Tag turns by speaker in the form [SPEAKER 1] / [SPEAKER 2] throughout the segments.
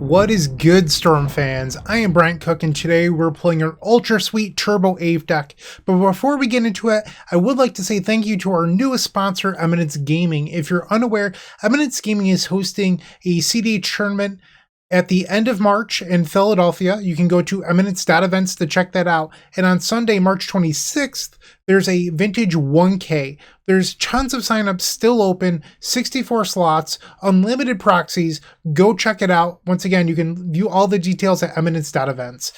[SPEAKER 1] What is good, Storm fans? I am Bryant Cook, and today we're playing an ultra sweet Turbo Aeve deck. But before we get into it, I would like to say thank you to our newest sponsor, Eminence Gaming. If you're unaware, Eminence Gaming is hosting a CD tournament at the end of March in Philadelphia. You can go to eminence.events to check that out. And on Sunday, March 26th, there's a vintage 1K. There's tons of signups still open, 64 slots, unlimited proxies. Go check it out. Once again, you can view all the details at eminence.events.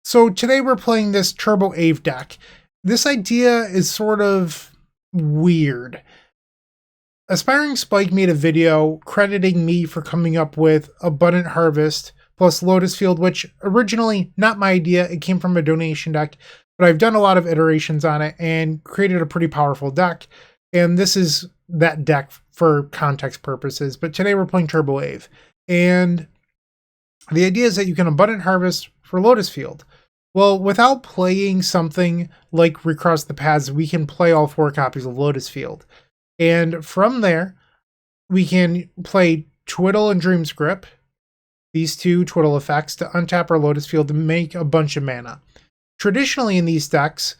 [SPEAKER 1] So today we're playing this Turbo Aeve deck. This idea is sort of weird. Aspiring Spike made a video crediting me for coming up with Abundant Harvest plus Lotus Field, which originally not my idea. It came from a donation deck, but I've done a lot of iterations on it and created a pretty powerful deck. And this is that deck for context purposes. But today we're playing Turbo Aeve. And the idea is that you can Abundant Harvest for Lotus Field. Well, without playing something like Recross the Paths, we can play all 4 copies of Lotus Field. And from there, we can play Twiddle and Dreamscript, these 2 Twiddle effects, to untap our Lotus Field to make a bunch of mana. Traditionally in these decks,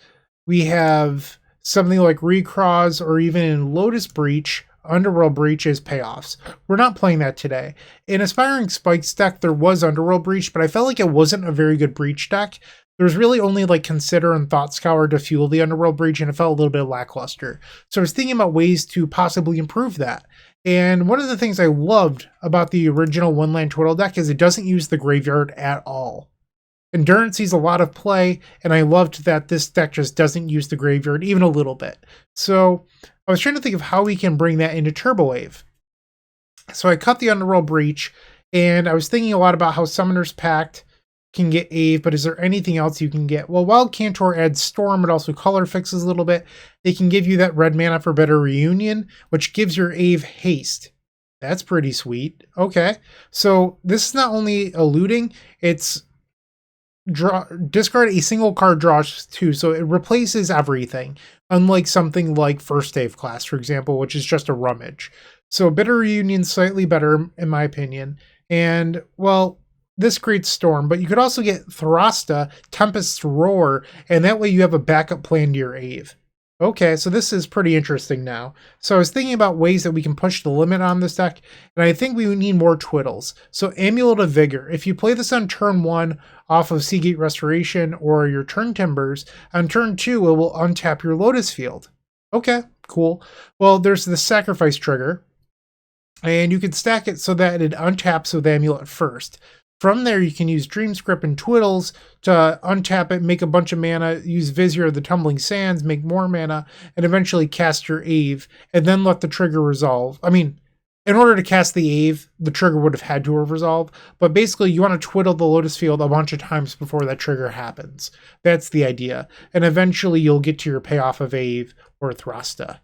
[SPEAKER 1] we have something like Recross, or even in Lotus Breach, Underworld Breach as payoffs. We're not playing that today. In Aspiring Spike's deck, there was Underworld Breach, but I felt like it wasn't a very good Breach deck. There's really only like Consider and Thought Scour to fuel the Underworld Breach, and it felt a little bit lackluster. So I was thinking about ways to possibly improve that. And one of the things I loved about the original one-land Twiddle deck is it doesn't use the graveyard at all. Endurance sees a lot of play, and I loved that this deck just doesn't use the graveyard even a little bit. So I was trying to think of how we can bring that into Turbo Aeve. So I cut the Underworld Breach, and I was thinking a lot about how Summoner's Pact can get Aeve, but is there anything else you can get? Well, Wild Cantor adds Storm, but also color fixes a little bit. They can give you that red mana for Better Reunion, which gives your Aeve haste. That's pretty sweet. Okay, so this is not only eluding, it's discard a single card, draws 2, so it replaces everything, unlike something like First Aeve class, for example, which is just a rummage. So Better Reunion slightly better, in my opinion. And, well, this creates Storm, but you could also get Thrasta, Tempest's Roar, and that way you have a backup plan to your Aeve. Okay, so this is pretty interesting now. So I was thinking about ways that we can push the limit on this deck, and I think we need more Twiddles. So Amulet of Vigor. If you play this on turn 1 off of Seagate Restoration or your turn Timbers, on turn 2 it will untap your Lotus Field. Okay, cool. Well, there's the Sacrifice trigger, and you can stack it so that it untaps with Amulet first. From there, you can use Dreamscript and Twiddles to untap it, make a bunch of mana, use Vizier of the Tumbling Sands, make more mana, and eventually cast your Aeve, and then let the trigger resolve. I mean, in order to cast the Aeve, the trigger would have had to have resolved, but basically you want to twiddle the Lotus Field a bunch of times before that trigger happens. That's the idea. And eventually you'll get to your payoff of Aeve or Thrasta.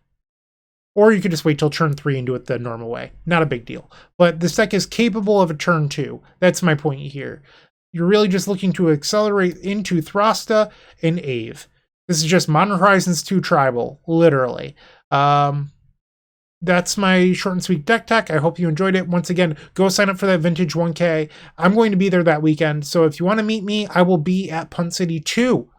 [SPEAKER 1] Or you could just wait till turn 3 and do it the normal way. Not a big deal. But this deck is capable of a turn 2. That's my point here. You're really just looking to accelerate into Thrasta and Aeve. This is just Modern Horizons 2 Tribal, literally. That's my short and sweet deck tech. I hope you enjoyed it. Once again, go sign up for that Vintage 1K. I'm going to be there that weekend. So if you want to meet me, I will be at Punt City 2.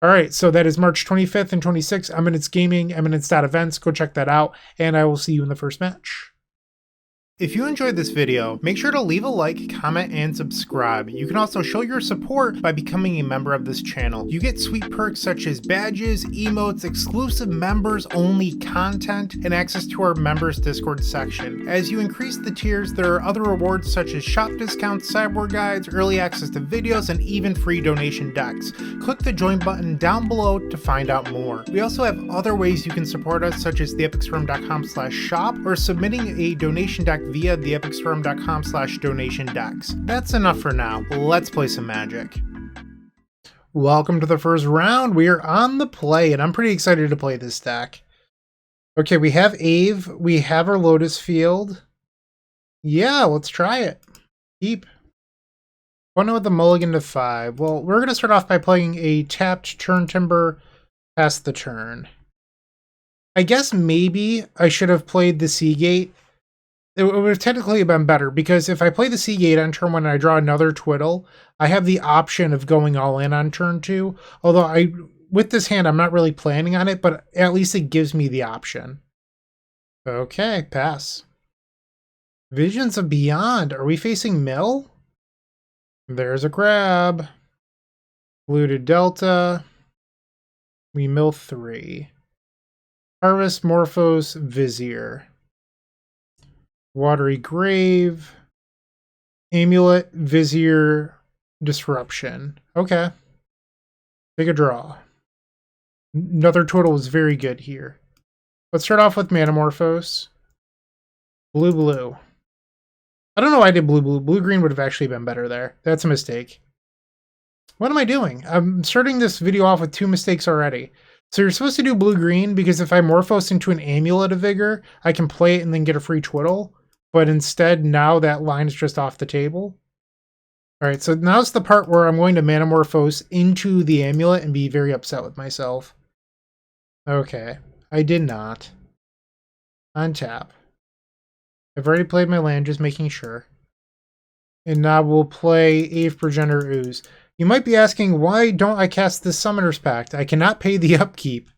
[SPEAKER 1] All right, so that is March 25th and 26th. Eminence Gaming, eminence.events. Go check that out, and I will see you in the first match. If you enjoyed this video, make sure to leave a like, comment, and subscribe. You can also show your support by becoming a member of this channel. You get sweet perks such as badges, emotes, exclusive members-only content, and access to our members Discord section. As you increase the tiers, there are other rewards such as shop discounts, sideboard guides, early access to videos, and even free donation decks. Click the join button down below to find out more. We also have other ways you can support us, such as theepicstorm.com/shop or submitting a donation deck via theepicstorm.com/donation decks. That's enough for now. Let's play some Magic. Welcome to the first round. We are on the play, and I'm pretty excited to play this deck. Okay, we have Aeve. We have our Lotus Field. Yeah, let's try it. Keep. One with the mulligan to 5. Well, we're going to start off by playing a tapped turn Timber past the turn. I guess maybe I should have played the Seagate it would have technically been better, because if I play the Seagate on turn 1 and I draw another Twiddle, I have the option of going all in on turn 2. Although with this hand, I'm not really planning on it, but at least it gives me the option. Okay, pass. Visions of Beyond. Are we facing Mill? There's a grab. Blue to Delta. We mill 3. Harvest, Morphos, Vizier. Watery Grave. Amulet, Vizier, Disruption. Okay. Take a draw. Another Twiddle was very good here. Let's start off with Manamorphose. Blue, blue. I don't know why I did blue, blue. Blue-green would have actually been better there. That's a mistake. What am I doing? I'm starting this video off with 2 mistakes already. So you're supposed to do blue-green, because if I Morphos into an Amulet of Vigor, I can play it and then get a free Twiddle. But instead, now that line is just off the table. Alright, so now's the part where I'm going to Manamorphose into the Amulet and be very upset with myself. Okay, I did not. Untap. I've already played my land, just making sure. And now we'll play Aeve Progenitor Ooze. You might be asking, why don't I cast this Summoner's Pact? I cannot pay the upkeep.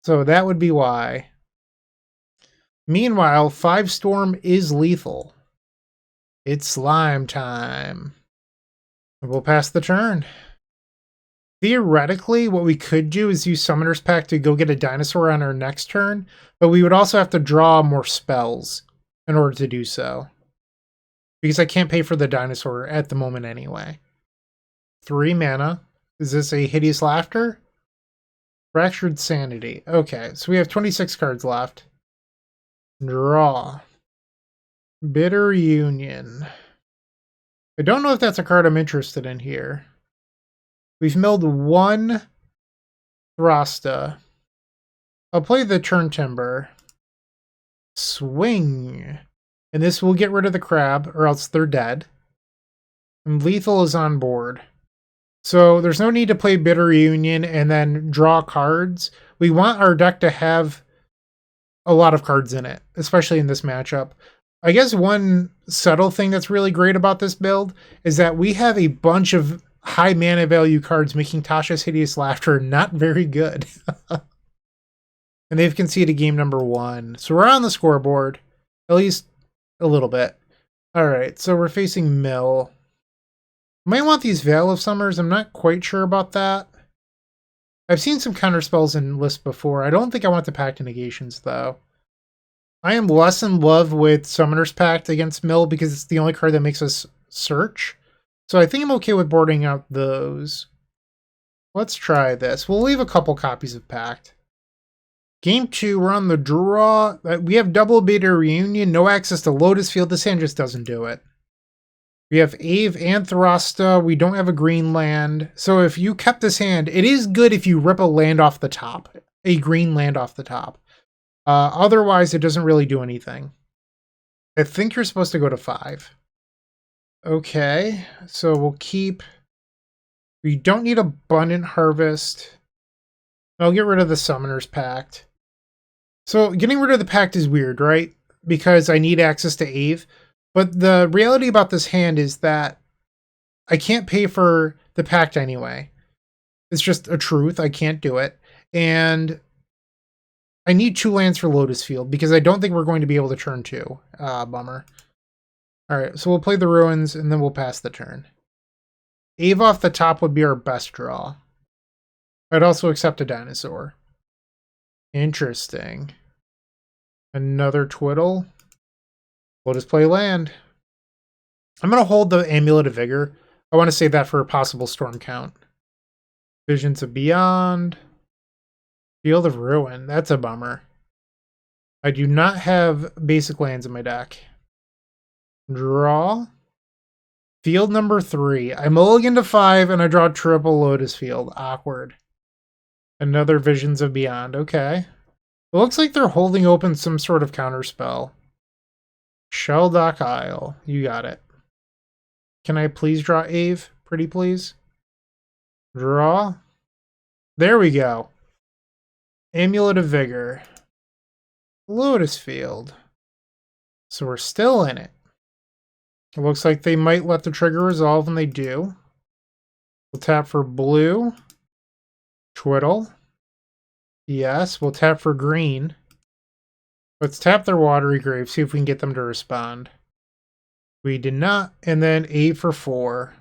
[SPEAKER 1] So that would be why. Meanwhile, 5 Storm is lethal. It's slime time. We'll pass the turn. Theoretically, what we could do is use Summoner's Pact to go get a dinosaur on our next turn, but we would also have to draw more spells in order to do so. Because I can't pay for the dinosaur at the moment anyway. 3 mana. Is this a Hideous Laughter? Fractured Sanity. Okay, so we have 26 cards left. Draw. Bitter Union. I don't know if that's a card I'm interested in here. We've milled 1 Thrasta. I'll play the Turn Timber. Swing. And this will get rid of the crab, or else they're dead. And lethal is on board. So there's no need to play Bitter Union and then draw cards. We want our deck to have a lot of cards in it, especially in this matchup. I guess one subtle thing that's really great about this build is that we have a bunch of high mana value cards, making Tasha's Hideous Laughter not very good. And they've conceded game number 1. So we're on the scoreboard, at least a little bit. All right, so we're facing Mill. Might want these Veil of Summers. I'm not quite sure about that. I've seen some counter spells in lists before. I don't think I want the Pact of Negations, though. I am less in love with Summoner's Pact against Mill because it's the only card that makes us search. So I think I'm okay with boarding out those. Let's try this. We'll leave a couple copies of Pact. Game 2, we're on the draw. We have double Bitter Reunion, no access to Lotus Field. This hand just doesn't do it. We have Aeve and Thrasta. We don't have a green land. So if you kept this hand, it is good if you rip a land off the top. A green land off the top. Otherwise, it doesn't really do anything. I think you're supposed to go to 5. Okay, so we'll keep... We don't need Abundant Harvest. I'll get rid of the Summoner's Pact. So getting rid of the Pact is weird, right? Because I need access to Aeve. But the reality about this hand is that I can't pay for the Pact anyway. It's just a truth. I can't do it. And I need 2 lands for Lotus Field because I don't think we're going to be able to turn 2. Bummer. Alright, so we'll play the Ruins and then we'll pass the turn. Aeve off the top would be our best draw. I'd also accept a dinosaur. Interesting. Another Twiddle. We'll just play land. I'm going to hold the Amulet of Vigor. I want to save that for a possible storm count. Visions of Beyond. Field of Ruin. That's a bummer. I do not have basic lands in my deck. Draw. Field number 3. I mulligan to 5 and I draw triple Lotus Field. Awkward. Another Visions of Beyond. Okay. It looks like they're holding open some sort of counterspell. Shelldock Isle. You got it. Can I please draw Aeve? Pretty please. Draw. There we go. Amulet of Vigor. Lotus Field. So we're still in it. It looks like they might let the trigger resolve, and they do. We'll tap for blue. Twiddle. Yes, we'll tap for green. Let's tap their watery grave, see if we can get them to respond. We did not, and then 8 for 4.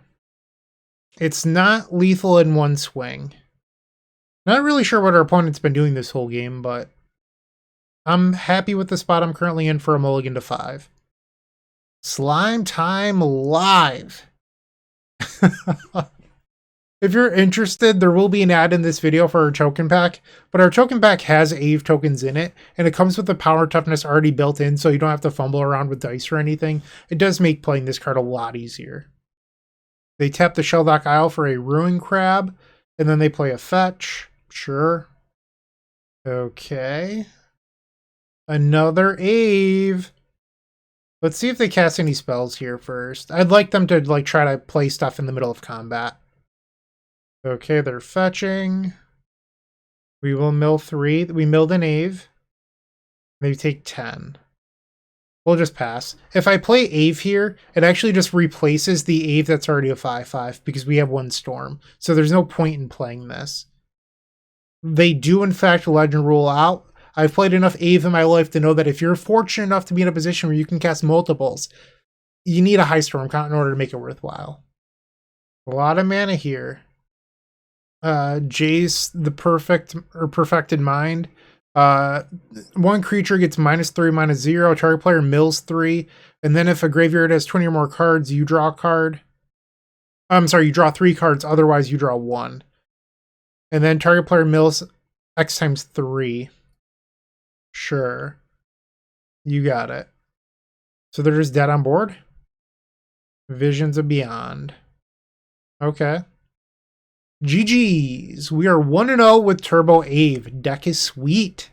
[SPEAKER 1] It's not lethal in one swing. Not really sure what our opponent's been doing this whole game, but I'm happy with the spot I'm currently in for a mulligan to 5. Slime time live! If you're interested, there will be an ad in this video for our token pack, but our token pack has Aeve tokens in it, and it comes with the power toughness already built in, so you don't have to fumble around with dice or anything. It does make playing this card a lot easier. They tap the Shelldock Isle for a Ruin Crab, and then they play a fetch. Sure. Okay. Another Aeve. Let's see if they cast any spells here first. I'd like them to try to play stuff in the middle of combat. Okay, they're fetching. We will mill 3. We milled an Aeve. They take 10. We'll just pass. If I play Aeve here, it actually just replaces the Aeve that's already a 5/5 because we have 1 storm. So there's no point in playing this. They do, in fact, legend rule out. I've played enough Aeve in my life to know that if you're fortunate enough to be in a position where you can cast multiples, you need a high storm count in order to make it worthwhile. A lot of mana here. Jace, the perfected mind. 1 creature gets -3, -0. Target player mills 3. And then if a graveyard has 20 or more cards, you draw a card. I'm sorry, you draw 3 cards. Otherwise, you draw 1. And then target player mills X times 3. Sure. You got it. So they're just dead on board? Visions of Beyond. Okay. GG's. We are 1-0 with Turbo Aeve. Deck is sweet.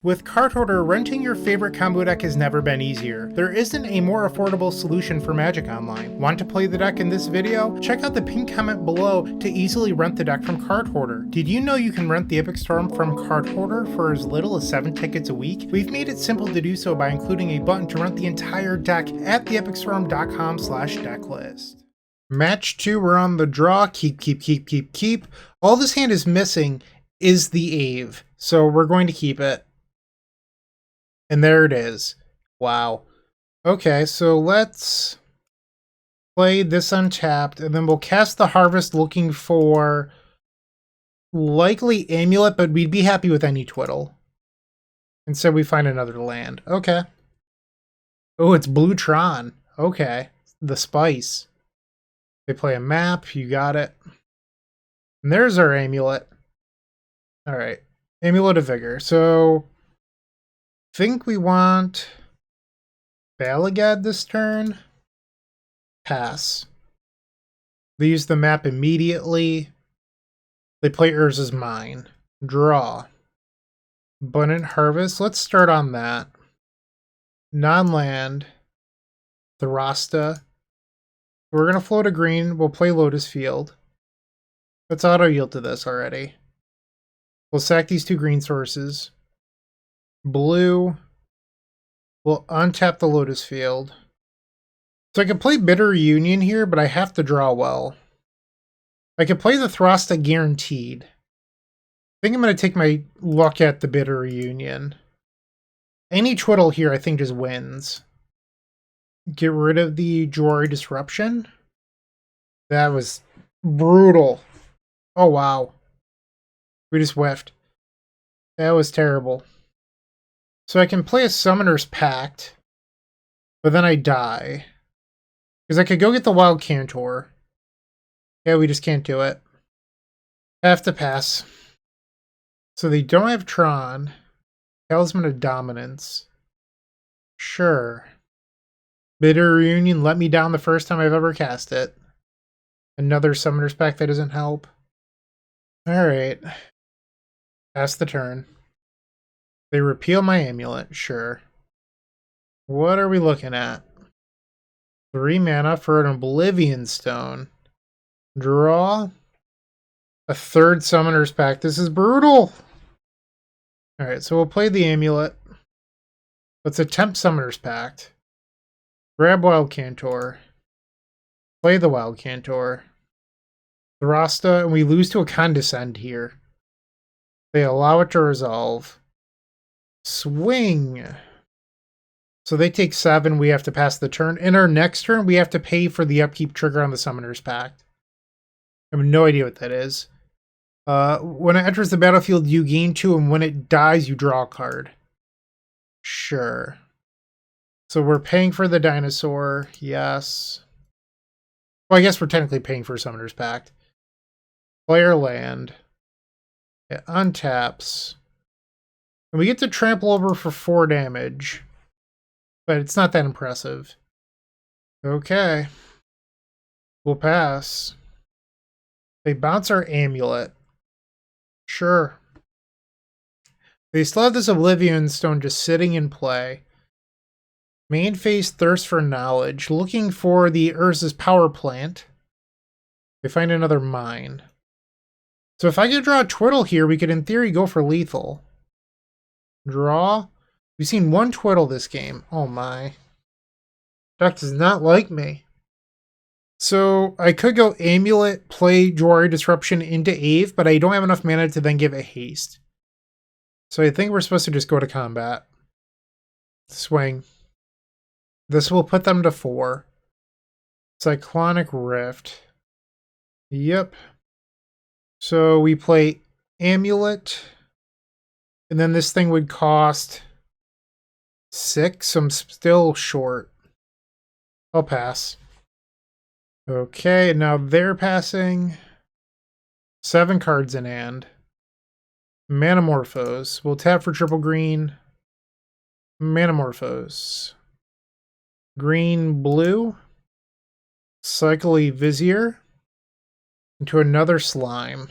[SPEAKER 1] With Card Hoarder, renting your favorite combo deck has never been easier. There isn't a more affordable solution for Magic Online. Want to play the deck in this video? Check out the pinned comment below to easily rent the deck from Card Hoarder. Did you know you can rent the Epic Storm from Card Hoarder for as little as 7 tickets a week? We've made it simple to do so by including a button to rent the entire deck at theepicstorm.com/decklist. Match 2, we're on the draw. Keep. All this hand is missing is the Aeve, so we're going to keep it. And there it is. Wow. Okay, so let's play this untapped, and then we'll cast the Harvest looking for likely Amulet, but we'd be happy with any Twiddle. And so we find another land. Okay. Oh, it's Blue Tron. Okay. The spice. They play a map. You got it. And there's our Amulet. All right. Amulet of Vigor. So think we want Balagad this turn. Pass. They use the map immediately. They play Urza's Mine. Draw. Abundant Harvest. Let's start on that. Non-land. Thrasta. We're going to float a green. We'll play Lotus Field. Let's auto-yield to this already. We'll sack these 2 green sources. Blue. We'll untap the Lotus Field. So I can play Bitter Union here, but I have to draw well. I could play the Thrasta guaranteed. I think I'm going to take my luck at the Bitter Union. Any Twiddle here I think just wins. Get rid of the Jwari Disruption. That was brutal. Oh, wow. We just whiffed. That was terrible. So I can play a Summoner's Pact, but then I die. Because I could go get the Wild Cantor. Yeah, we just can't do it. Have to pass. So they don't have Tron. Talisman of Dominance. Sure. Bitter Reunion let me down the first time I've ever cast it. Another Summoner's Pact that doesn't help. Alright. Pass the turn. They repeal my Amulet, sure. What are we looking at? 3 mana for an Oblivion Stone. Draw. A 3rd Summoner's Pact. This is brutal! Alright, so we'll play the Amulet. Let's attempt Summoner's Pact. Grab Wild Cantor. Play the Wild Cantor. Thrasta, and we lose to a Condescend here. They allow it to resolve. Swing. So they take 7, we have to pass the turn. In our next turn, we have to pay for the upkeep trigger on the Summoner's Pact. I have no idea what that is. When it enters the battlefield, you gain 2, and when it dies, you draw a card. Sure. So we're paying for the dinosaur, yes. Well, I guess we're technically paying for Summoner's Pact. Player land. It untaps. And we get to trample over for 4 damage. But it's not that impressive. Okay. We'll pass. They bounce our Amulet. Sure. They still have this Oblivion Stone just sitting in play. Main phase Thirst for Knowledge. Looking for the Urza's Power Plant. They find another mine. So if I could draw a Twiddle here, we could in theory go for lethal. Draw. We've seen 1 Twiddle this game. Oh my. Deck does not like me. So I could go Amulet, play Jwari Disruption into Aeve, but I don't have enough mana to then give it haste. So I think we're supposed to just go to combat. Swing. This will put them to 4. Cyclonic Rift. Yep. So we play Amulet. And then this thing would cost 6. I'm still short. I'll pass. Okay, now they're passing. 7 cards in hand. Manamorphose. We'll tap for triple green. Manamorphose. Green, blue. Cycle a Vizier into another slime.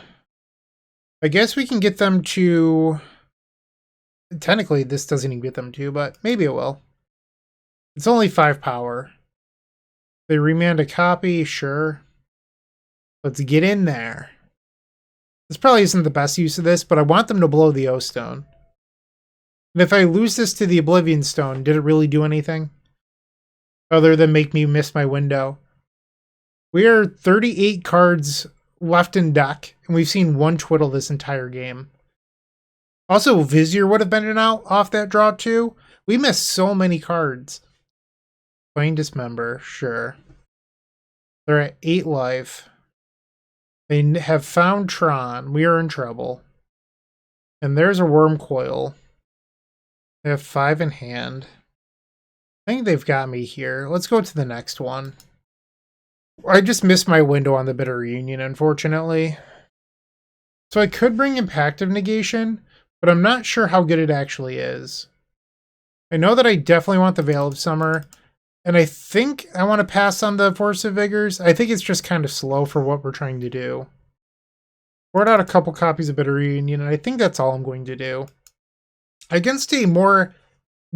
[SPEAKER 1] I guess we can get them to... Technically, this doesn't even get them to, but maybe it will. It's only 5 power. They remand a copy, sure. Let's get in there. This probably isn't the best use of this, but I want them to blow the O-Stone. And if I lose this to the Oblivion Stone, did it really do anything? Other than make me miss my window. We are 38 cards left in deck, and we've seen 1 Twiddle this entire game. Also, Vizier would have been an out off that draw too. We missed so many cards. Plain Dismember, sure. They're at 8 life. They have found Tron. We are in trouble. And there's a Worm Coil. They have 5 in hand. I think they've got me here. Let's go to the next one. I just missed my window on the Bitter Reunion, unfortunately. So I could bring Impact of Negation, but I'm not sure how good it actually is. I know that I definitely want the Veil of Summer, and I think I want to pass on the Force of Vigors. I think it's just kind of slow for what we're trying to do. Poured out a couple copies of Bitter Reunion, and I think that's all I'm going to do. Against a more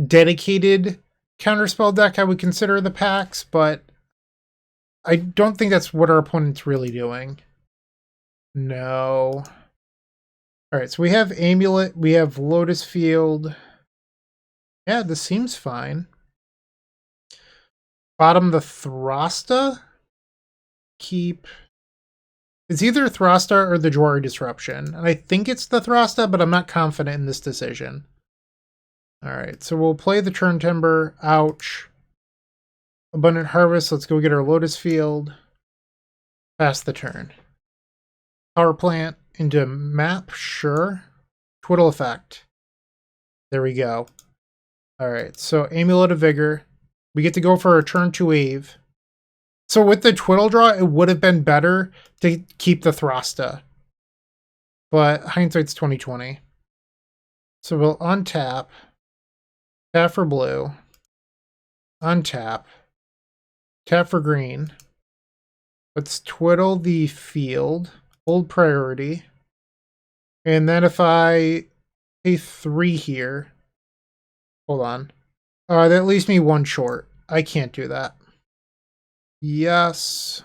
[SPEAKER 1] dedicated counterspell deck, I would consider the packs, but I don't think that's what our opponent's really doing. No. Alright, so we have Amulet, we have Lotus Field. Yeah, this seems fine. Bottom the Thrasta. Keep. It's either Thrasta or the Jwari Disruption. And I think it's the Thrasta, but I'm not confident in this decision. Alright, so we'll play the Turn Timber. Ouch. Abundant Harvest, let's go get our Lotus Field. Pass the turn. Power Plant into map, sure. Twiddle effect. There we go. Alright, so Amulet of Vigor. We get to go for a turn 2 Aeve. So with the Twiddle draw, it would have been better to keep the Thrasta. But hindsight's 2020. So we'll untap. Tap for blue. Untap. Tap for green. Let's Twiddle the field. Hold priority. And then if I pay 3 here. Hold on. That leaves me 1 short. I can't do that. Yes.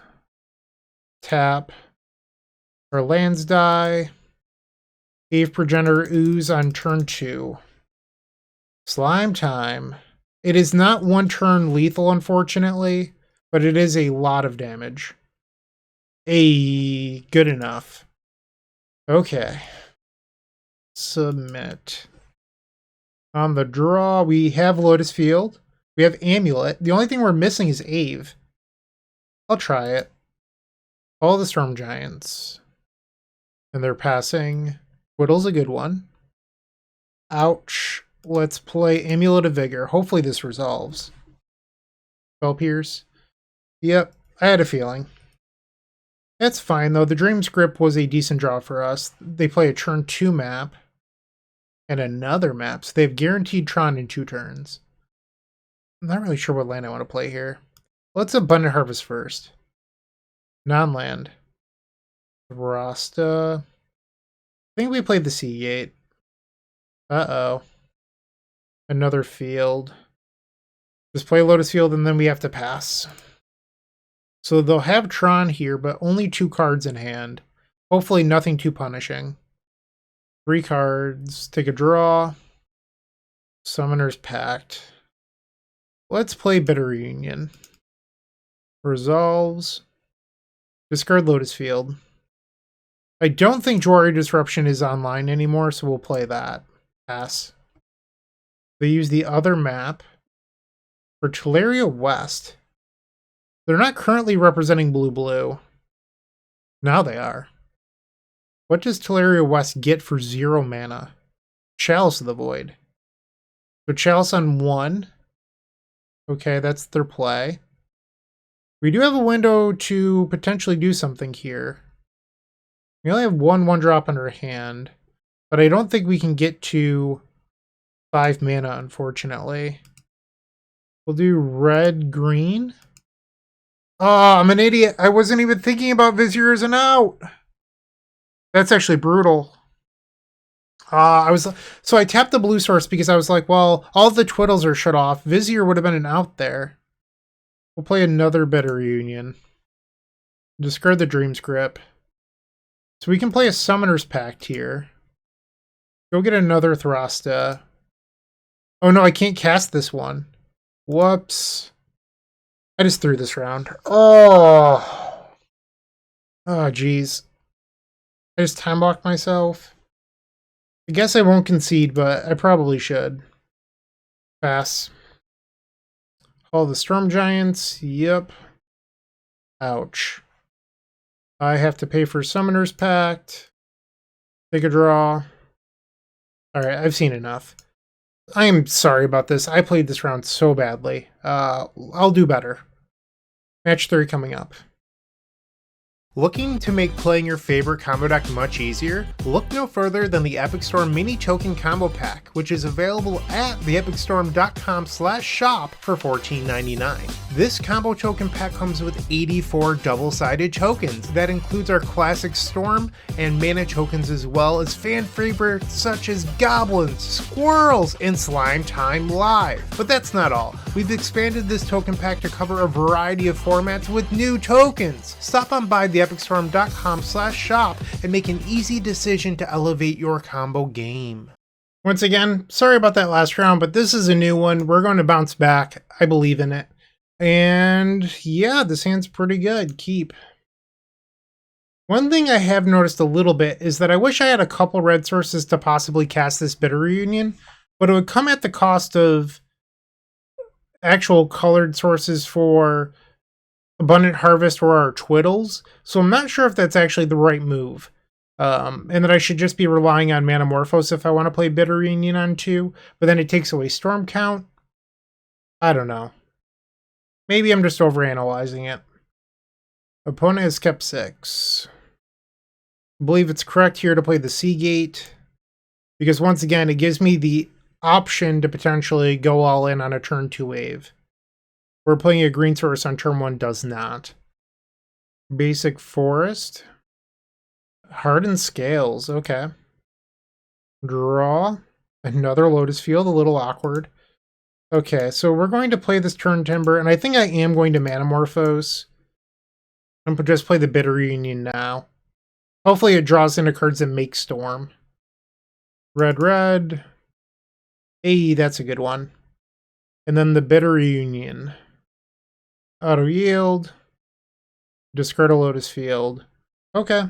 [SPEAKER 1] Tap. Our lands die. Aeve Progenitor Ooze on turn 2. Slime time. It is not one turn lethal, unfortunately, but it is a lot of damage. Good enough. Okay. Submit. On the draw, we have Lotus Field. We have Amulet. The only thing we're missing is Aeve. I'll try it. All the Storm Giants. And they're passing. Twiddle's a good one. Ouch. Let's play Amulet of Vigor. Hopefully this resolves. Spell Pierce. Yep, I had a feeling. That's fine, though. The Dream Script was a decent draw for us. They play a turn 2 map. And another map. So they have guaranteed Tron in 2 turns. I'm not really sure what land I want to play here. Let's Abundant Harvest first. Non-land. Rasta. I think we played the Seagate. Uh-oh. Another field. Just play Lotus Field and then we have to pass. So they'll have Tron here, but only 2 cards in hand. Hopefully nothing too punishing. 3 cards. Take a draw. Summoner's Pact. Let's play Bitter Reunion. Resolves. Discard Lotus Field. I don't think Jwari Disruption is online anymore, so we'll play that. Pass. They use the other map for Teleria West. They're not currently representing blue-blue. Now they are. What does Teleria West get for 0 mana? Chalice of the Void. So Chalice on 1. Okay, that's their play. We do have a window to potentially do something here. We only have 1 drop in our hand, but I don't think we can get to 5 mana, unfortunately. We'll do red-green. Oh, I'm an idiot. I wasn't even thinking about Vizier as an out. That's actually brutal. So I tapped the blue source because I was like, well, all the Twiddles are shut off. Vizier would have been an out there. We'll play another Bitter Reunion. Discard the Dream Script. So we can play a Summoner's Pact here. Go get another Thrasta. Oh no, I can't cast this one. Whoops. I just threw this round. Oh. Oh, geez. I just time blocked myself. I guess I won't concede, but I probably should. Pass. All the Storm Giants. Yep. Ouch. I have to pay for Summoner's Pact. Take a draw. Alright, I've seen enough. I am sorry about this. I played this round so badly. I'll do better. Match 3 coming up. Looking to make playing your favorite combo deck much easier? Look no further than the Epic Storm Mini Token Combo Pack, which is available at theepicstorm.com/shop for $14.99. This combo token pack comes with 84 double-sided tokens. That includes our classic Storm and mana tokens, as well as fan favorites such as Goblins, Squirrels, and Slime Time Live. But that's not all. We've expanded this token pack to cover a variety of formats with new tokens. Stop on by theepicstorm.com/shop and make an easy decision to elevate your combo game. Once again, sorry about that last round, but this is a new one. We're going to bounce back. I believe in it. And yeah, this hand's pretty good. Keep. One thing I have noticed a little bit is that I wish I had a couple red sources to possibly cast this Bitter Reunion, but it would come at the cost of actual colored sources for Abundant Harvest or our Twiddles, so I'm not sure if that's actually the right move. And that I should just be relying on Manamorphose if I want to play Bitter Reunion on 2, but then it takes away Storm count. I don't know. Maybe I'm just overanalyzing it. Opponent has kept 6. I believe it's correct here to play the Seagate, because once again, it gives me the option to potentially go all in on a turn 2 wave. We're playing a green source on turn 1 does not. Basic Forest. Harden Scales, okay. Draw. Another Lotus Field, a little awkward. Okay, so we're going to play this turn Timber, and I think I am going to Manamorphose. I'm going to just play the Bitter Reunion now. Hopefully it draws into cards that make Storm. Red, red. Hey, that's a good one. And then the Bitter Union. Auto yield. Discard a Lotus Field. Okay.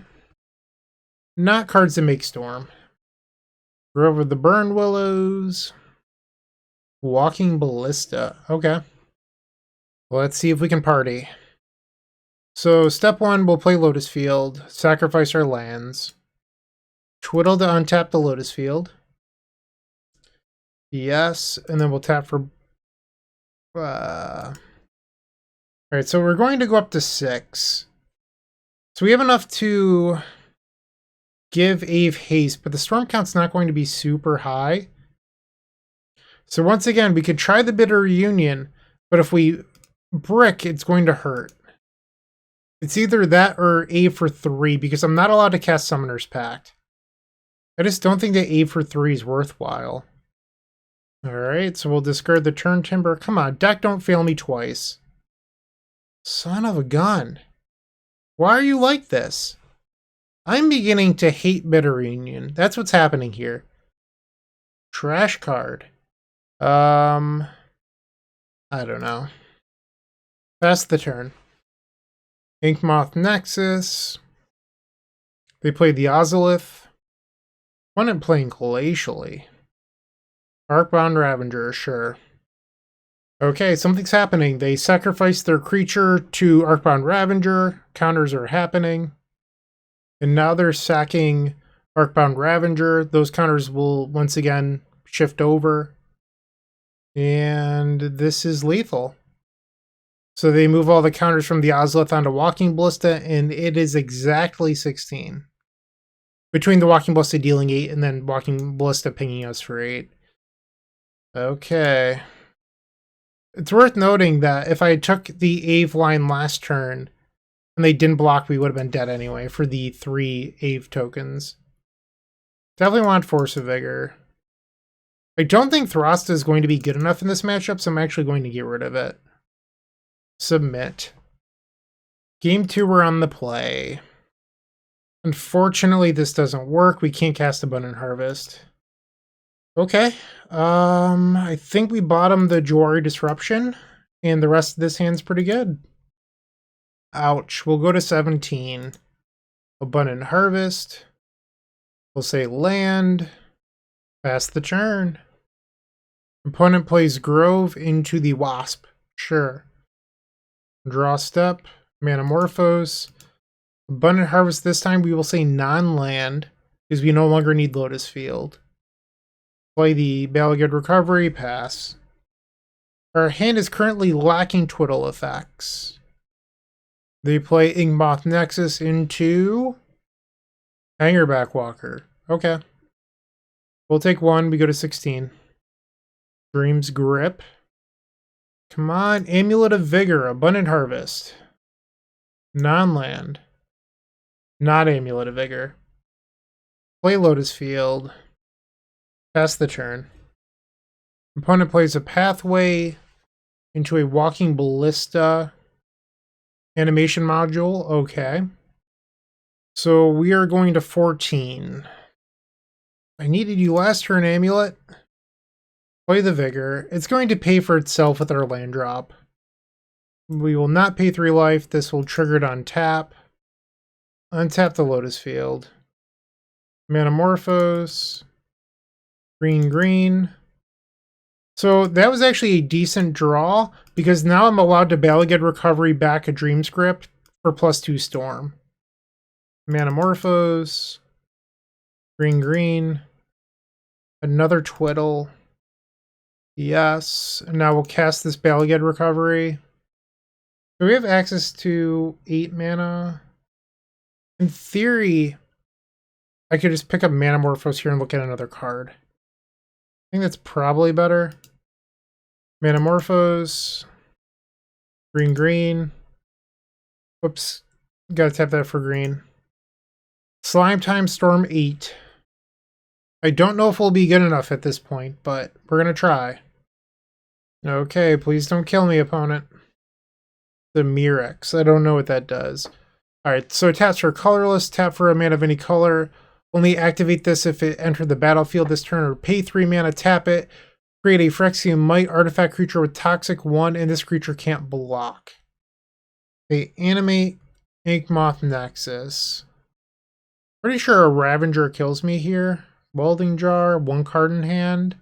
[SPEAKER 1] Not cards that make Storm. Grove of the Burn Willows. Walking Ballista. Okay. Let's see if we can party. So step 1, we'll play Lotus Field. Sacrifice our lands. Twiddle to untap the Lotus Field. Yes, and then we'll tap for... Alright, so we're going to go up to 6. So we have enough to give Aeve haste, but the storm count's not going to be super high. So once again, we could try the Bitter Union, but if we brick, it's going to hurt. It's either that or Aeve for 3, because I'm not allowed to cast Summoner's Pact. I just don't think that Aeve for 3 is worthwhile. Alright, so we'll discard the Turn Timber. Come on, deck, don't fail me twice. Son of a gun. Why are you like this? I'm beginning to hate Bitter Union. That's what's happening here. Trash card. I don't know. Pass the turn. Inkmoth Nexus. They played the Ozolith. Opponent playing Glacially. Arcbound Ravager, sure. Okay, something's happening. They sacrificed their creature to Arcbound Ravager. Counters are happening. And now they're sacking Arcbound Ravager. Those counters will once again shift over. And this is lethal. So they move all the counters from the Ozolith onto Walking Ballista, and it is exactly 16. Between the Walking Ballista dealing 8 and then Walking Ballista pinging us for 8. Okay. It's worth noting that if I took the Aeve line last turn and they didn't block, we would have been dead anyway for the 3 Aeve tokens. Definitely want Force of Vigor. I don't think Throsta is going to be good enough in this matchup, so I'm actually going to get rid of it. Submit. Game 2, we're on the play. Unfortunately, this doesn't work. We can't cast Abundant Harvest. Okay. I think we bottomed the Jawari Disruption, and the rest of this hand's pretty good. Ouch. We'll go to 17. Abundant Harvest. We'll say land. Pass the turn. Opponent plays Grove into the Wasp. Sure. Draw step. Manamorphose. Abundant Harvest this time we will say non-land, because we no longer need Lotus Field. Play the Balagad Recovery. Pass. Our hand is currently lacking Twiddle effects. They play Inkmoth Nexus into Hangerback Walker. Okay. We'll take 1. We go to 16. Dream's Grip. Come on. Amulet of Vigor. Abundant Harvest. Non-land. Not Amulet of Vigor. Play Lotus Field. Pass the turn. Opponent plays a Pathway into a Walking Ballista animation module. Okay. So we are going to 14. I needed you last turn, Amulet. Play the Vigor. It's going to pay for itself with our land drop. We will not pay 3 life. This will trigger it on tap. Untap the Lotus Field. Manamorphose. Green, green. So that was actually a decent draw, because now I'm allowed to Balagad Recovery back a Dream Script for +2 Storm. Manamorphose. Green, green. Another Twiddle. Yes. And now we'll cast this Balagad Recovery. So we have access to 8 mana. In theory, I could just pick up Manamorphose here and look at another card. I think that's probably better. Manamorphose. Green, green. Whoops. Gotta tap that for green. Slime Time Storm 8. I don't know if we'll be good enough at this point, but we're gonna try. Okay, please don't kill me, opponent. The Mirex. I don't know what that does. Alright, so taps for colorless, tap for a mana of any color. Only activate this if it entered the battlefield this turn, or pay 3 mana, tap it. Create a Phyrexian Might artifact creature with Toxic 1, and this creature can't block. They animate Inkmoth Nexus. Pretty sure a Ravager kills me here. Welding Jar, 1 card in hand.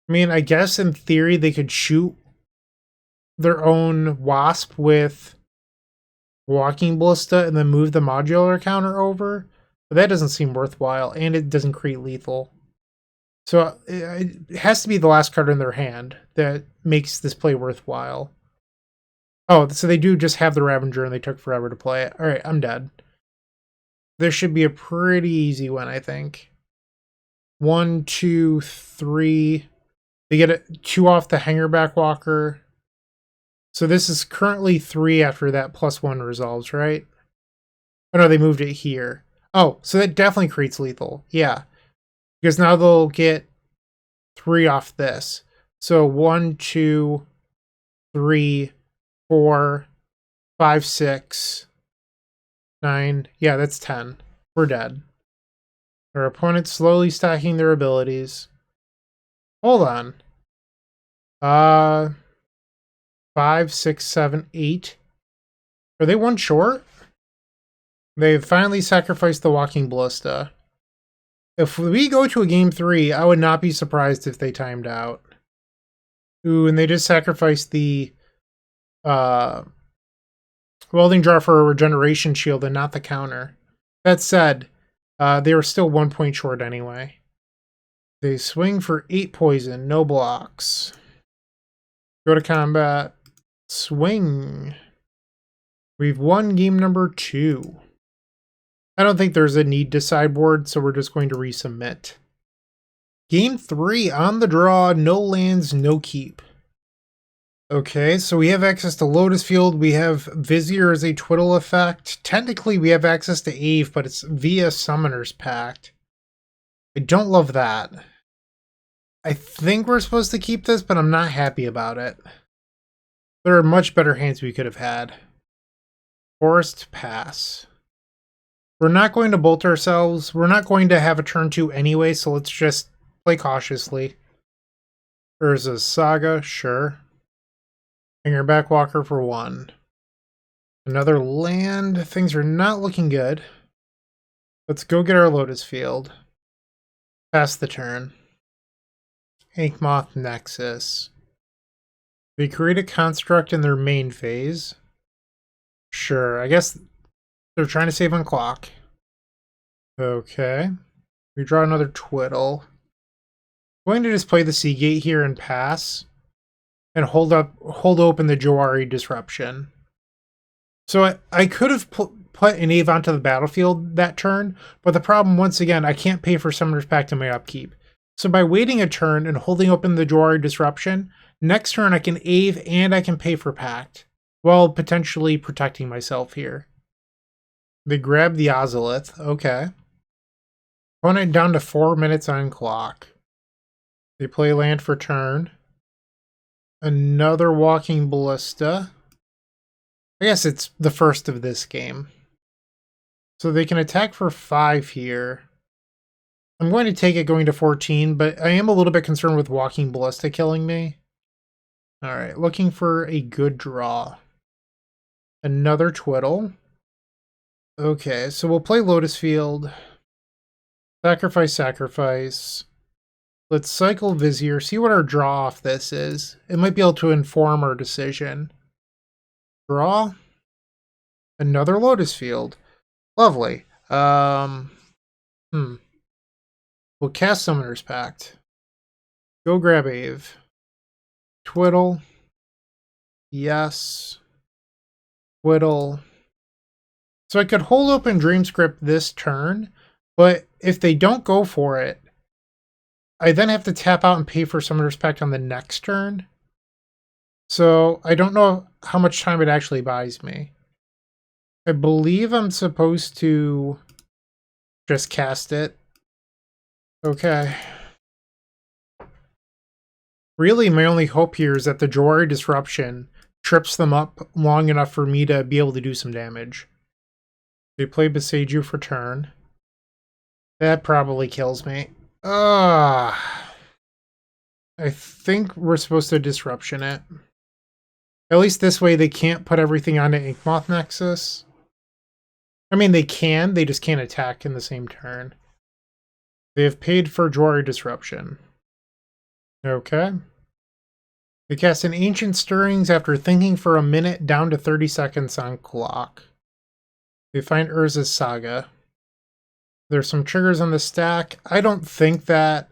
[SPEAKER 1] I mean, I guess in theory they could shoot their own Wasp with Walking Ballista and then move the modular counter over. But that doesn't seem worthwhile, and it doesn't create lethal. So it has to be the last card in their hand that makes this play worthwhile. Oh, so they do just have the Ravager and they took forever to play it. Alright, I'm dead. This should be a pretty easy one, I think. 1, 2, 3. They get 2 off the Hangerback Walker. So this is currently 3 after that +1 resolves, right? Oh no, they moved it here. Oh, so that definitely creates lethal. Yeah. Because now they'll get 3 off this. So 1, 2, 3, 4, 5, 6, 9. Yeah, that's 10. We're dead. Our opponent's slowly stacking their abilities. Hold on. 5, 6, 7, 8. Are they 1 short? They've finally sacrificed the Walking Ballista. If we go to a game 3, I would not be surprised if they timed out. Ooh, and they just sacrificed the Welding Jar for a regeneration shield and not the counter. That said, they were still 1 point short anyway. They swing for 8 poison, no blocks. Go to combat. Swing. We've won game number 2. I don't think there's a need to sideboard, so we're just going to resubmit. Game 3 on the draw, no lands, no keep. Okay, so we have access to Lotus Field. We have Vizier as a Twiddle effect. Technically, we have access to Aeve, but it's via Summoner's Pact. I don't love that. I think we're supposed to keep this, but I'm not happy about it. There are much better hands we could have had. Forest Pass. We're not going to bolt ourselves. We're not going to have a turn 2 anyway, so let's just play cautiously. There's a Saga, sure. Hangerback Walker for 1. Another land. Things are not looking good. Let's go get our Lotus Field. Pass the turn. Inkmoth Nexus. They create a construct in their main phase. Sure, I guess they're trying to save on clock. Okay. We draw another Twiddle. I'm going to just play the Seagate here and pass. And hold open the Jawari Disruption. So I could have put an Aeve onto the battlefield that turn, but the problem, once again, I can't pay for Summoner's Pact in my upkeep. So by waiting a turn and holding open the Jawari Disruption, next turn I can Aeve and I can pay for Pact, while potentially protecting myself here. They grab the Ozolith, okay. Opponent down to 4 minutes on clock. They play land for turn. Another Walking Ballista. I guess it's the first of this game. So they can attack for 5 here. I'm going to take it going to 14, but I am a little bit concerned with Walking Ballista killing me. Alright, looking for a good draw. Another Twiddle. Okay, so we'll play Lotus Field. Sacrifice. Let's cycle Vizier, see what our draw off this is. It might be able to inform our decision. Draw. Another Lotus Field. Lovely. We'll cast Summoner's Pact. Go grab Aeve. Twiddle. Yes. Twiddle. So I could hold open Dreamscript this turn, but if they don't go for it, I then have to tap out and pay for Summoner's Pact on the next turn. So I don't know how much time it actually buys me. I believe I'm supposed to just cast it. Okay. Really, my only hope here is that the Jawari Disruption trips them up long enough for me to be able to do some damage. They play Beseiju for turn. That probably kills me. I think we're supposed to disruption it. At least this way they can't put everything onto Inkmoth Nexus. I mean, they can, they just can't attack in the same turn. They have paid for Jwari Disruption. Okay. They cast an Ancient Stirrings after thinking for a minute down to 30 seconds on clock. They find Urza's Saga. There's some triggers on the stack. I don't think that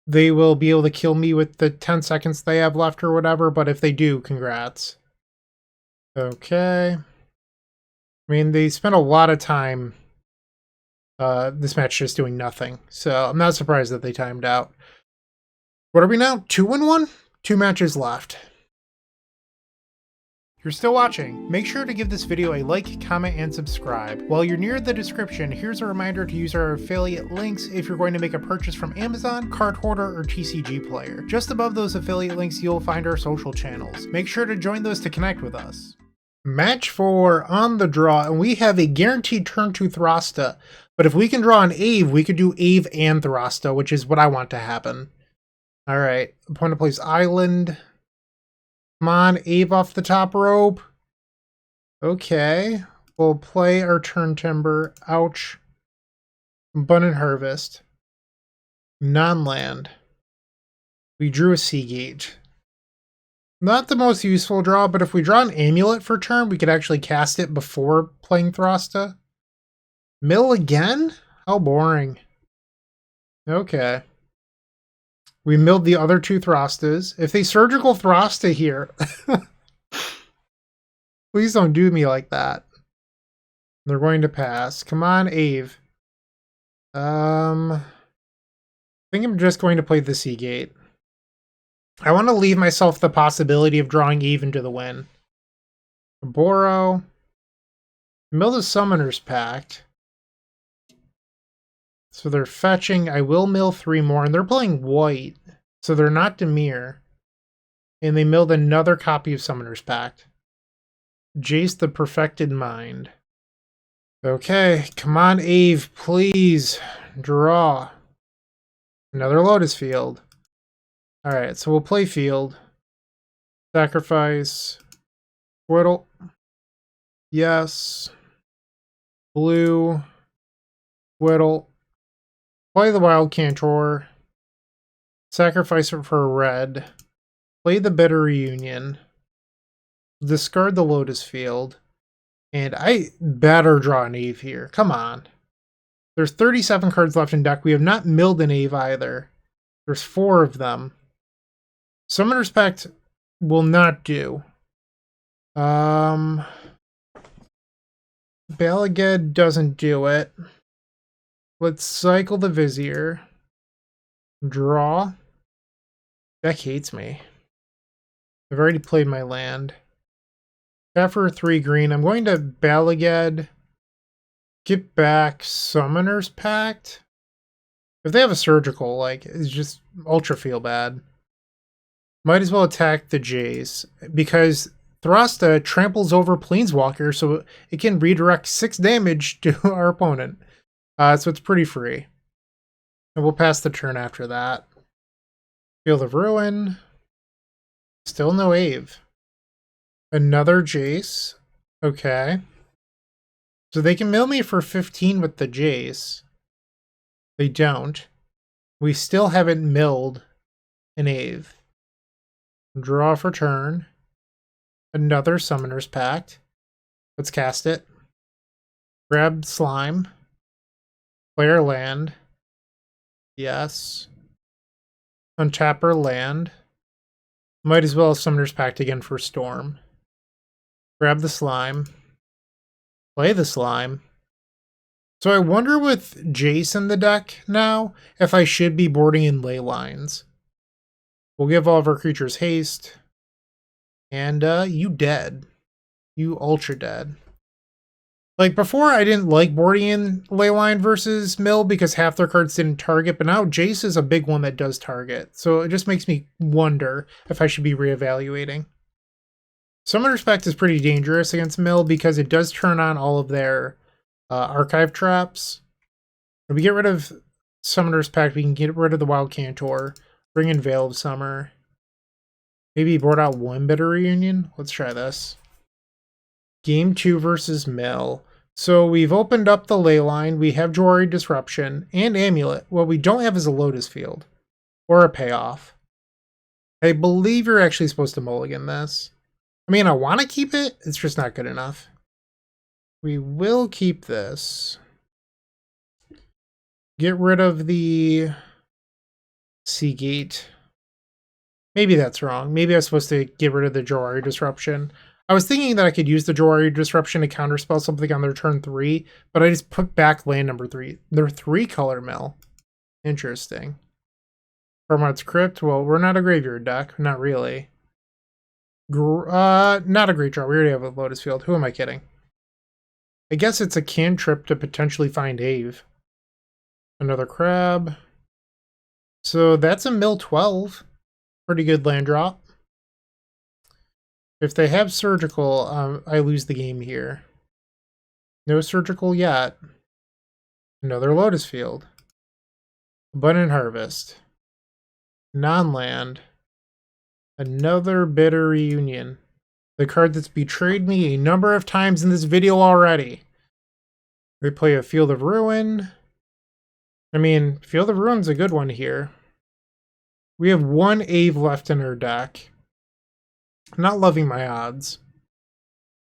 [SPEAKER 1] they will be able to kill me with the 10 seconds they have left or whatever, but if they do, congrats. Okay. I mean, they spent a lot of time this match just doing nothing, so I'm not surprised that they timed out. What are we now? 2-1? 2 matches left. If you're still watching, make sure to give this video a like, comment, and subscribe. While you're near the description, here's a reminder to use our affiliate links if you're going to make a purchase from Amazon, Cardhoarder, or TCG Player. Just above those affiliate links, you'll find our social channels. Make sure to join those to connect with us. Match 4 on the draw, and we have a guaranteed turn 2 Throsta. But if we can draw an Aeve, we could do Aeve and Throsta, which is what I want to happen. Alright, opponent plays Island. Come on, Aeve off the top rope. Okay, we'll play our turn Timber. Ouch. Abundant Harvest. Non-land. We drew a Seagate. Not the most useful draw, but if we draw an Amulet for turn, we could actually cast it before playing Throsta. Mill again? How boring. Okay. We milled the other 2 Throstas. If they surgical Throsta here, please don't do me like that. They're going to pass. Come on, Aeve. I think I'm just going to play the Seagate. I want to leave myself the possibility of drawing Aeve into the win. Boro. Mill the Summoner's Pact. So they're fetching. I will mill 3 more, and they're playing white, so they're not Dimir. And they milled another copy of Summoner's Pact. Jace the Perfected Mind. Okay, come on, Aeve, please. Draw. Another Lotus Field. Alright, so we'll play Field. Sacrifice. Twiddle. Yes. Blue. Twiddle. Play the Wild Cantor. Sacrifice it for a red. Play the Bitter Reunion. Discard the Lotus Field. And I better draw an Aeve here. Come on. There's 37 cards left in deck. We have not milled an Aeve either. There's 4 of them. Summoner's Pact will not do. Balaged doesn't do it. Let's cycle the Vizier. Draw. Deck hates me. I've already played my land. After 3 green, I'm going to Balaged. Get back Summoner's Pact. If they have a surgical, like, it's just ultra feel bad. Might as well attack the Jays, because Throsta tramples over Planeswalker, so it can redirect 6 damage to our opponent. So it's pretty free. And we'll pass the turn after that. Field of Ruin. Still no Aeve. Another Jace. Okay. So they can mill me for 15 with the Jace. They don't. We still haven't milled an Aeve. Draw for turn. Another Summoner's Pact. Let's cast it. Grab Slime. Player land. Yes. Untap our land. Might as well Summoner's Pact again for Storm. Grab the Slime. Play the Slime. So I wonder with Jace in the deck now, if I should be boarding in ley lines. We'll give all of our creatures haste. And you dead. You ultra dead. Like before, I didn't like boarding in Leyline versus Mill because half their cards didn't target, but now Jace is a big one that does target. So it just makes me wonder if I should be reevaluating. Summoner's Pact is pretty dangerous against Mill because it does turn on all of their archive traps. If we get rid of Summoner's Pact, we can get rid of the Wild Cantor. Bring in Veil of Summer. Maybe board out one Bitter Reunion. Let's try this. Game 2 versus Mill. So we've opened up the ley line. We have Jawari Disruption and Amulet. What we don't have is a Lotus Field or a payoff. I believe you're actually supposed to mulligan this. I mean, I want to keep it. It's just not good enough. We will keep this. Get rid of the Seagate. Maybe that's wrong. Maybe I was supposed to get rid of the Jawari Disruption. I was thinking that I could use the Jawari Disruption to counterspell something on their turn 3, but I just put back land number 3. They're 3-color mill. Interesting. Permanent's Crypt. Well, we're not a graveyard deck. Not really. Not a great draw. We already have a Lotus Field. Who am I kidding? I guess it's a cantrip to potentially find Aeve. Another crab. So that's a mill 12. Pretty good land drop. If they have surgical, I lose the game here. No surgical yet. Another Lotus Field. Abundant Harvest. Non-land. Another Bitter Reunion. The card that's betrayed me a number of times in this video already. We play a Field of Ruin. I mean, Field of Ruin's a good one here. We have one Aeve left in our deck. I'm not loving my odds.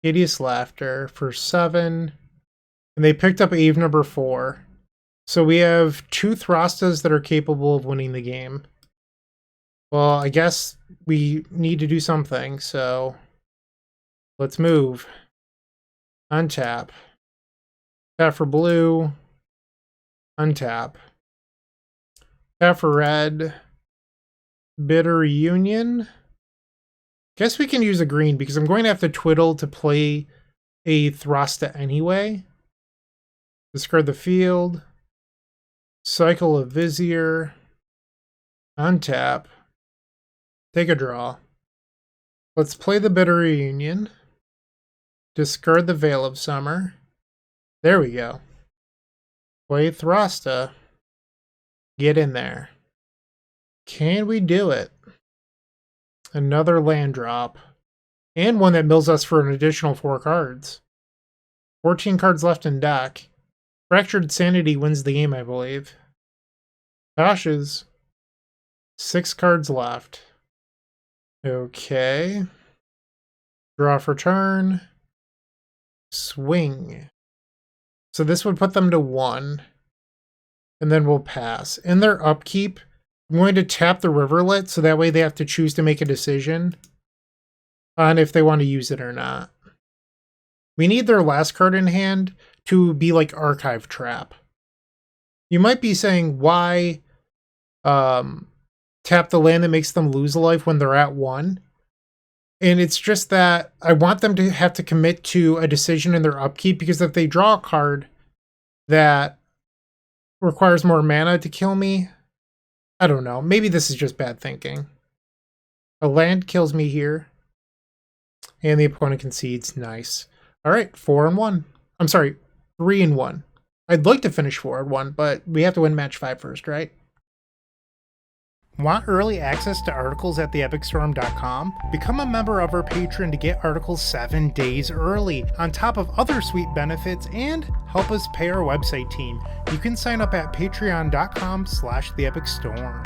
[SPEAKER 1] Hideous Laughter for 7. And they picked up Aeve number 4. So we have 2 Thrastas that are capable of winning the game. Well, I guess we need to do something, so let's move. Untap. Tap for blue. Untap. Tap for red. Bitter Reunion. Guess we can use a green because I'm going to have to Twiddle to play a Thrasta anyway. Discard the field. Cycle of Vizier. Untap. Take a draw. Let's play the Bitter Reunion. Discard the Veil of Summer. There we go. Play Thrasta. Get in there. Can we do it? Another land drop. And one that mills us for an additional 4 cards. 14 cards left in deck. Fractured Sanity wins the game, I believe. Tasha's. 6 cards left. Okay. Draw for turn. Swing. So this would put them to 1. And then we'll pass. In their upkeep, I'm going to tap the Riverlet so that way they have to choose to make a decision on if they want to use it or not. We need their last card in hand to be like Archive Trap. You might be saying, why tap the land that makes them lose a life when they're at 1? And it's just that I want them to have to commit to a decision in their upkeep, because if they draw a card that requires more mana to kill me, I don't know. Maybe this is just bad thinking. A land kills me here. And the opponent concedes. Nice. Alright, 4-1. I'm sorry, 3-1. I'd like to finish 4-1, but we have to win match 5 first, right? Want early access to articles at theepicstorm.com? Become a member of our Patreon to get articles 7 days early, on top of other sweet benefits, and help us pay our website team. You can sign up at patreon.com/theepicstorm.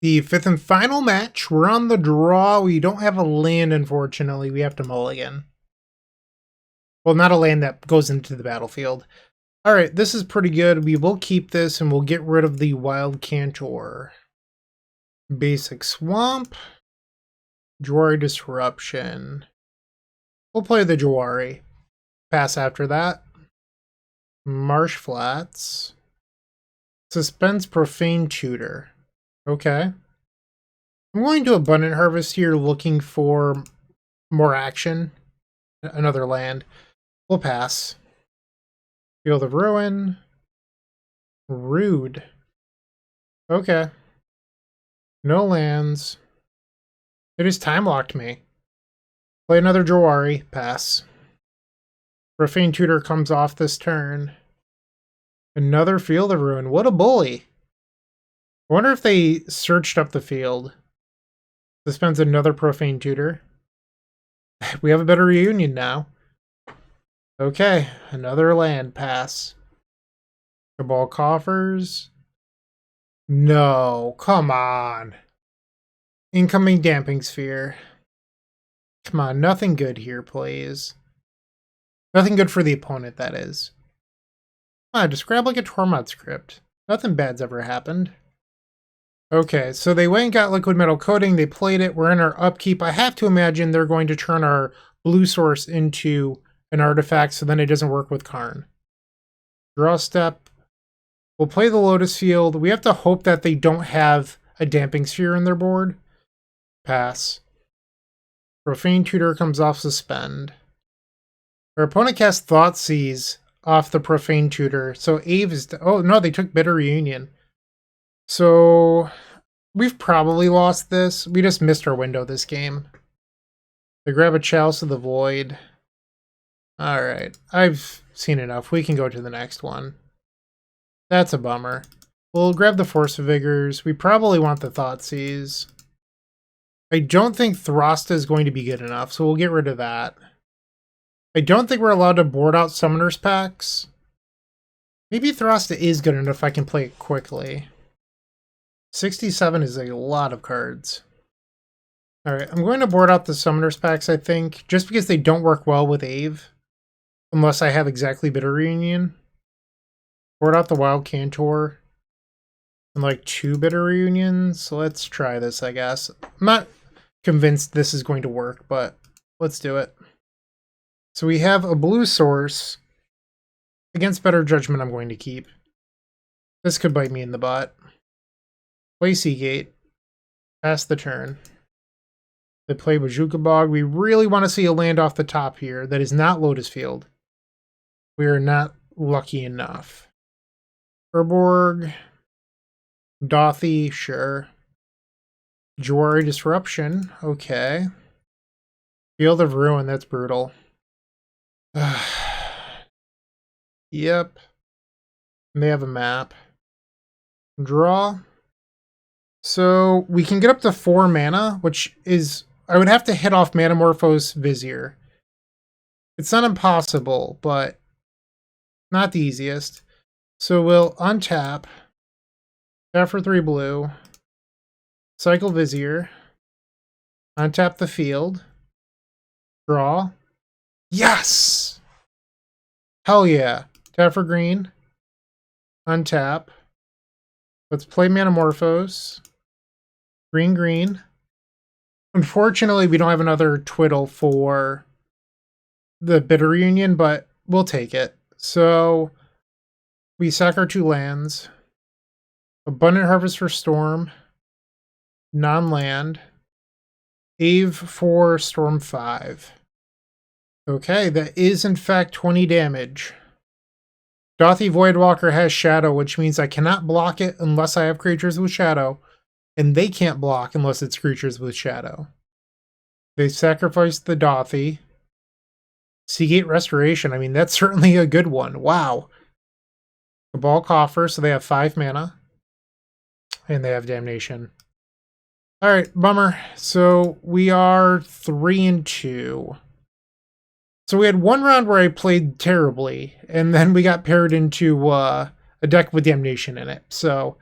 [SPEAKER 1] The 5th and final match. We're on the draw. We don't have a land, unfortunately. We have to mulligan. Well, not a land that goes into the battlefield. Alright, this is pretty good. We will keep this and we'll get rid of the Wild Cantor. Basic Swamp. Jawari Disruption. We'll play the Jawari. Pass after that. Marsh Flats. Suspense Profane Tutor. Okay. I'm going to Abundant Harvest here looking for more action. Another land. We'll pass. Field of Ruin. Rude. Okay. No lands. It just time locked me. Play another Jawari. Pass. Profane Tutor comes off this turn. Another Field of Ruin. What a bully. I wonder if they searched up the field. Dispense another Profane Tutor. We have a better reunion now. Okay, another land pass. Cabal Coffers. No, come on. Incoming Damping Sphere. Come on, nothing good here, please. Nothing good for the opponent, that is. Just grab like a Tormod script. Nothing bad's ever happened. Okay, so they went and got Liquid Metal Coating, they played it, we're in our upkeep. I have to imagine they're going to turn our blue source into an artifact, so then it doesn't work with Karn. Draw step. We'll play the Lotus Field. We have to hope that they don't have a Damping Sphere in their board. Pass. Profane Tutor comes off Suspend. Our opponent casts Thoughtseize off the Profane Tutor, so Aeve is... Oh, no, they took Bitter Reunion. So, we've probably lost this. We just missed our window this game. They grab a Chalice of the Void. Alright, I've seen enough. We can go to the next one. That's a bummer. We'll grab the Force of Vigors. We probably want the Thoughtseize. I don't think Throsta is going to be good enough, so we'll get rid of that. I don't think we're allowed to board out Summoner's Packs. Maybe Throsta is good enough if I can play it quickly. 67 is a lot of cards. Alright, I'm going to board out the Summoner's Packs, I think, just because they don't work well with Aeve. Unless I have exactly Bitter Reunion. Board out the Wild Cantor. And like 2 Bitter Reunions. So let's try this, I guess. I'm not convinced this is going to work, but let's do it. So we have a blue source. Against Better Judgment, I'm going to keep. This could bite me in the butt. Play Seagate. Pass the turn. They play Bajuka Bog. We really want to see a land off the top here that is not Lotus Field. We are not lucky enough. Urborg. Dothy, sure. Jawari Disruption, okay. Field of Ruin, that's brutal. Yep. They have a map. Draw. So we can get up to 4 mana, which is... I would have to hit off Manamorphose Vizier. It's not impossible, but not the easiest. So we'll untap. Tap for 3 blue. Cycle Vizier. Untap the field. Draw. Yes! Hell yeah. Tap for green. Untap. Let's play Manamorphose. Green, green. Unfortunately, we don't have another Twiddle for the Bitter Reunion, but we'll take it. So, we sack our 2 lands. Abundant Harvest for Storm. Non-land. Aeve for Storm 5. Okay, that is in fact 20 damage. Dothy Voidwalker has Shadow, which means I cannot block it unless I have creatures with Shadow. And they can't block unless it's creatures with Shadow. They sacrificed the Dothy. Seagate Restoration, I mean, that's certainly a good one. Wow. Cabal Coffer, so they have 5 mana. And they have Damnation. Alright, bummer. So we are 3-2. So we had one round where I played terribly, and then we got paired into a deck with Damnation in it. So,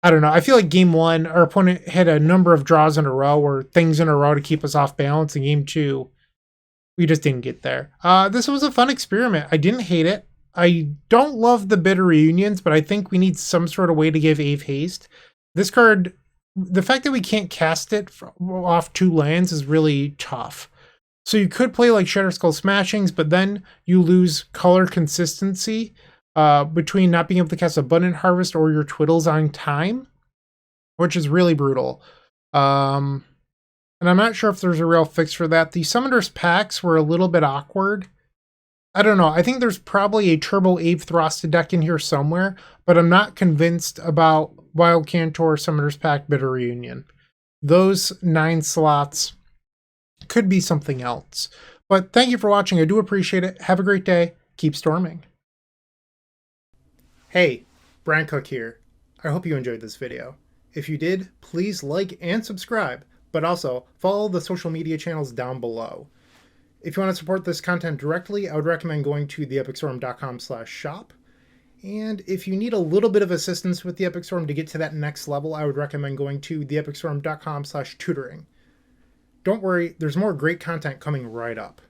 [SPEAKER 1] I don't know. I feel like game 1, our opponent had a number of draws in a row, or things in a row to keep us off balance. In game 2, we just didn't get there. This was a fun experiment. I didn't hate it. I don't love the Bitter Reunions, but I think we need some sort of way to give Aeve haste. This card, the fact that we can't cast it off 2 lands is really tough. So you could play like Shatterskull Smashings, but then you lose color consistency between not being able to cast Abundant Harvest or your Twiddles on time, which is really brutal. And I'm not sure if there's a real fix for that. The Summoner's Packs were a little bit awkward. I don't know. I think there's probably a Turbo Aeve Throsta deck in here somewhere, but I'm not convinced about Wild Cantor, Summoner's Pack, Bitter Reunion. Those 9 slots could be something else. But thank you for watching. I do appreciate it. Have a great day. Keep storming. Hey, Bryant Cook here. I hope you enjoyed this video. If you did, please like and subscribe, but also follow the social media channels down below. If you want to support this content directly, I would recommend going to theepicstorm.com/shop. And if you need a little bit of assistance with the Epic Storm to get to that next level, I would recommend going to theepicstorm.com/tutoring. Don't worry, there's more great content coming right up.